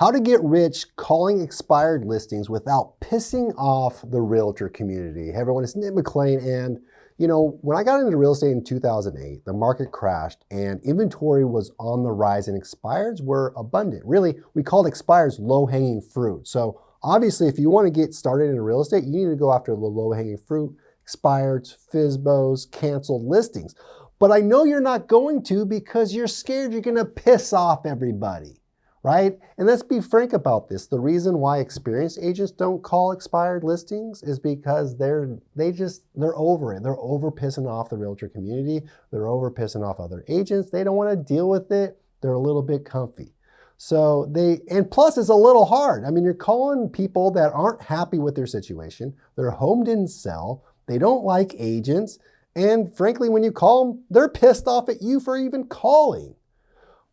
How to get rich calling expired listings without pissing off the realtor community. Hey everyone, it's McLean, and when I got into real estate in 2008, the market crashed and inventory was on the rise and expireds were abundant. Really, we called expireds low-hanging fruit. So obviously, if you want to get started in real estate, you need to go after the low-hanging fruit, expireds, FSBOs, canceled listings. But I know you're not going to because you're scared you're going to piss off everybody. Right? And let's be frank about this. The reason why experienced agents don't call expired listings is because they're over it. They're over pissing off the realtor community. They're over pissing off other agents. They don't want to deal with it. They're a little bit comfy. And plus it's a little hard. I mean, you're calling people that aren't happy with their situation. Their home didn't sell. They don't like agents. And frankly, when you call them, they're pissed off at you for even calling.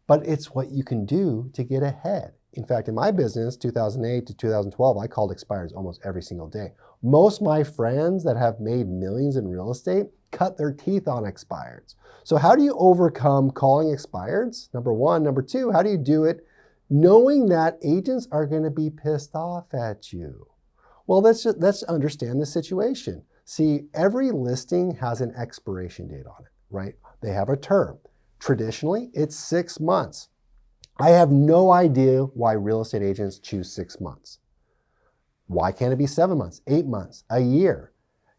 But it's what you can do to get ahead. In fact, in my business, 2008 to 2012, I called expireds almost every single day. Most of my friends that have made millions in real estate cut their teeth on expireds. So how do you overcome calling expireds? Number one. Number two, how do you do it knowing that agents are going to be pissed off at you? Well, let's understand the situation. See, every listing has an expiration date on it, right? They have a term. Traditionally, it's 6 months. I have no idea why real estate agents choose 6 months. Why can't it be 7 months, 8 months, a year?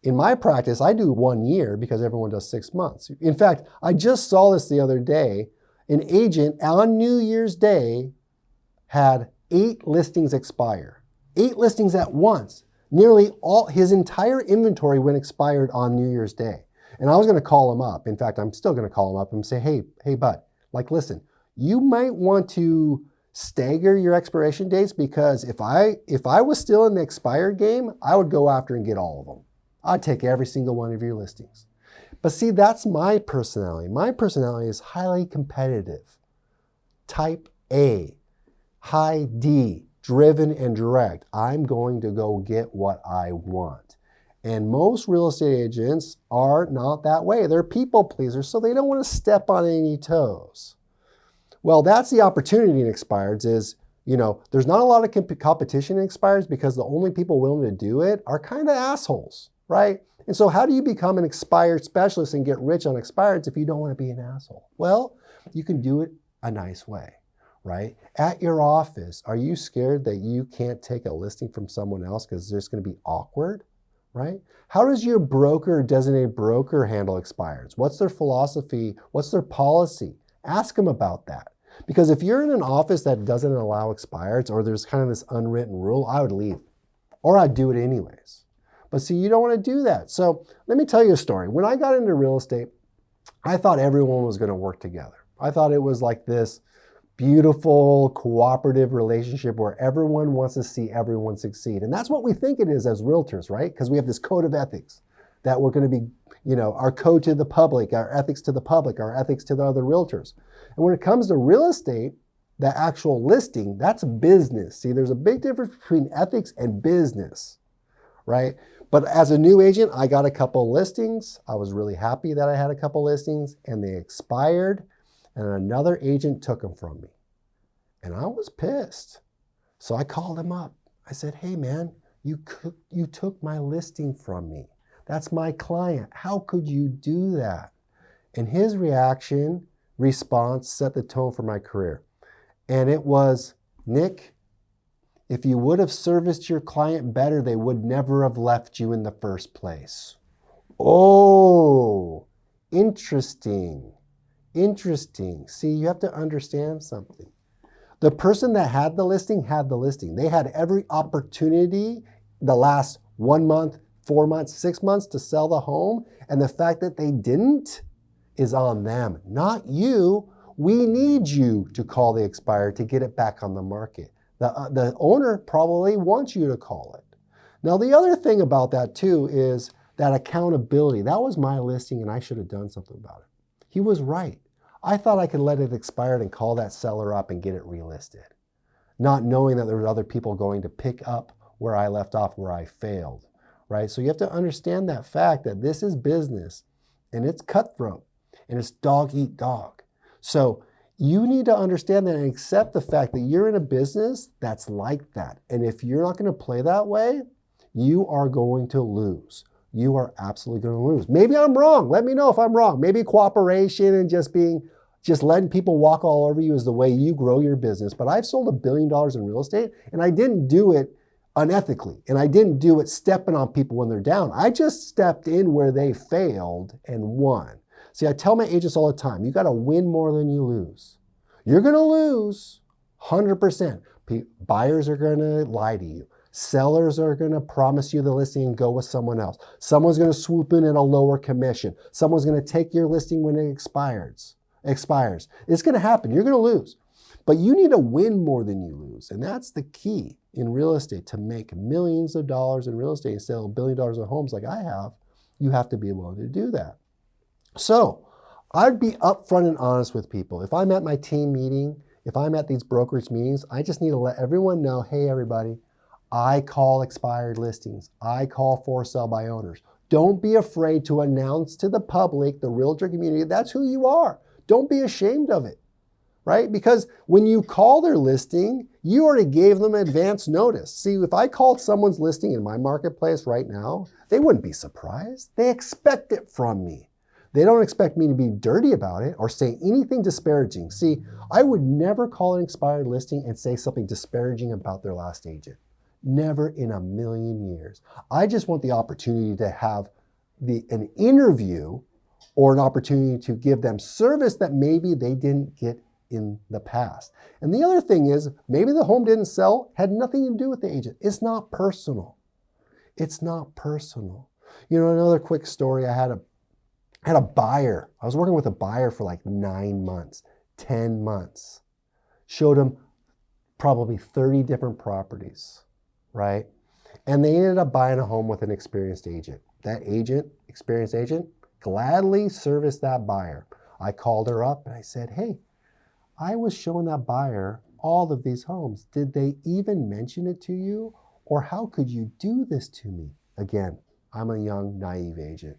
In my practice, I do 1 year because everyone does 6 months. In fact, I just saw this the other day. An agent on New Year's Day had 8 listings expire. 8 listings at once. Nearly all, his entire inventory went expired on New Year's Day. And I was going to call him up. In fact, I'm still going to call him up and say, hey, bud, listen, you might want to stagger your expiration dates because if I was still in the expired game, I would go after and get all of them. I'd take every single one of your listings. But see, that's my personality. My personality is highly competitive. Type A, high D, driven and direct. I'm going to go get what I want. And most real estate agents are not that way. They're people pleasers, so they don't want to step on any toes. Well, that's the opportunity in expireds is, there's not a lot of competition in expireds because the only people willing to do it are kind of assholes, right? And so how do you become an expired specialist and get rich on expireds if you don't want to be an asshole? Well, you can do it a nice way, right? At your office, are you scared that you can't take a listing from someone else because it's just going to be awkward? Right? How does your broker or designated broker handle expireds? What's their philosophy? What's their policy? Ask them about that. Because if you're in an office that doesn't allow expireds or there's kind of this unwritten rule, I would leave. Or I'd do it anyways. But see, you don't want to do that. So let me tell you a story. When I got into real estate, I thought everyone was going to work together. I thought it was like this beautiful, cooperative relationship where everyone wants to see everyone succeed. And that's what we think it is as realtors, right? Because we have this code of ethics that we're going to be, our code to the public, our ethics to the public, our ethics to the other realtors. And when it comes to real estate, the actual listing, that's business. See, there's a big difference between ethics and business, right? But as a new agent, I got a couple listings. I was really happy that I had a couple listings and they expired. And another agent took them from me. And I was pissed. So I called him up. I said, hey man, you took my listing from me. That's my client. How could you do that? And his response set the tone for my career. And it was, Nick, if you would have serviced your client better, they would never have left you in the first place. Oh, interesting. Interesting. See, you have to understand something. The person that had the listing had the listing. They had every opportunity the last 1 month, 4 months, 6 months to sell the home. And the fact that they didn't is on them, not you. We need you to call the expired to get it back on the market. The owner probably wants you to call it. Now, the other thing about that too is that accountability. That was my listing and I should have done something about it. He was right. I thought I could let it expire and call that seller up and get it relisted, not knowing that there were other people going to pick up where I left off, where I failed, right? So you have to understand that fact that this is business and it's cutthroat and it's dog eat dog. So You need to understand that and accept the fact that you're in a business that's like that. And if you're not going to play that way, you are going to lose. You are absolutely going to lose. Maybe I'm wrong. Let me know if I'm wrong. Maybe cooperation and just letting people walk all over you is the way you grow your business. But I've sold $1 billion in real estate, and I didn't do it unethically. And I didn't do it stepping on people when they're down. I just stepped in where they failed and won. See, I tell my agents all the time, you got to win more than you lose. You're going to lose 100%. Buyers are going to lie to you. Sellers are going to promise you the listing and go with someone else. Someone's going to swoop in at a lower commission. Someone's going to take your listing when it expires. It's going to happen. You're going to lose. But you need to win more than you lose. And that's the key in real estate. To make millions of dollars in real estate and sell $1 billion in homes like I have, you have to be willing to do that. So I'd be upfront and honest with people. If I'm at my team meeting, if I'm at these brokerage meetings, I just need to let everyone know, hey, everybody, I call expired listings. I call for sale by owners. Don't be afraid to announce to the public, the realtor community, that's who you are. Don't be ashamed of it, right? Because when you call their listing, you already gave them advance notice. See, if I called someone's listing in my marketplace right now, they wouldn't be surprised. They expect it from me. They don't expect me to be dirty about it or say anything disparaging. See, I would never call an expired listing and say something disparaging about their last agent. Never in a million years. I just want the opportunity to have an interview or an opportunity to give them service that maybe they didn't get in the past. And the other thing is, maybe the home didn't sell, had nothing to do with the agent. It's not personal. It's not personal. You know, another quick story, I had a buyer. I was working with a buyer for like 9 months, 10 months. Showed him probably 30 different properties, right? And they ended up buying a home with an experienced agent. That agent, experienced agent, gladly serviced that buyer. I called her up and I said, hey, I was showing that buyer all of these homes. Did they even mention it to you? Or how could you do this to me? Again, I'm a young, naive agent.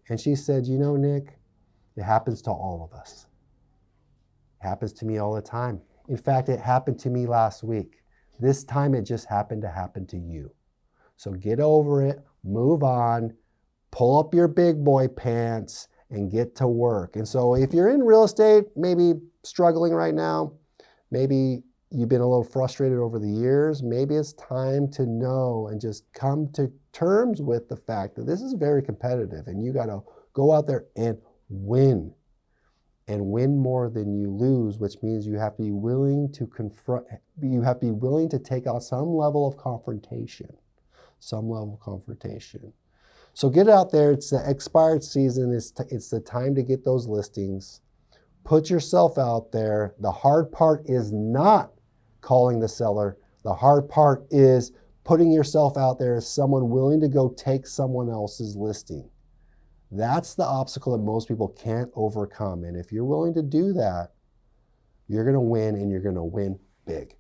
And she said, you know, Nick, it happens to all of us. It happens to me all the time. In fact, it happened to me last week. This time it just happened to happen to you. So get over it, move on, pull up your big boy pants and get to work. And so if you're in real estate, maybe struggling right now, maybe you've been a little frustrated over the years, maybe it's time to know and just come to terms with the fact that this is very competitive and you got to go out there and win more than you lose, which means you have to be willing to confront, you have to be willing to take out some level of confrontation, So get out there. It's the expired season. It's the time to get those listings. Put yourself out there. The hard part is not calling the seller. The hard part is putting yourself out there as someone willing to go take someone else's listing. That's the obstacle that most people can't overcome. And if you're willing to do that, you're going to win, and you're going to win big.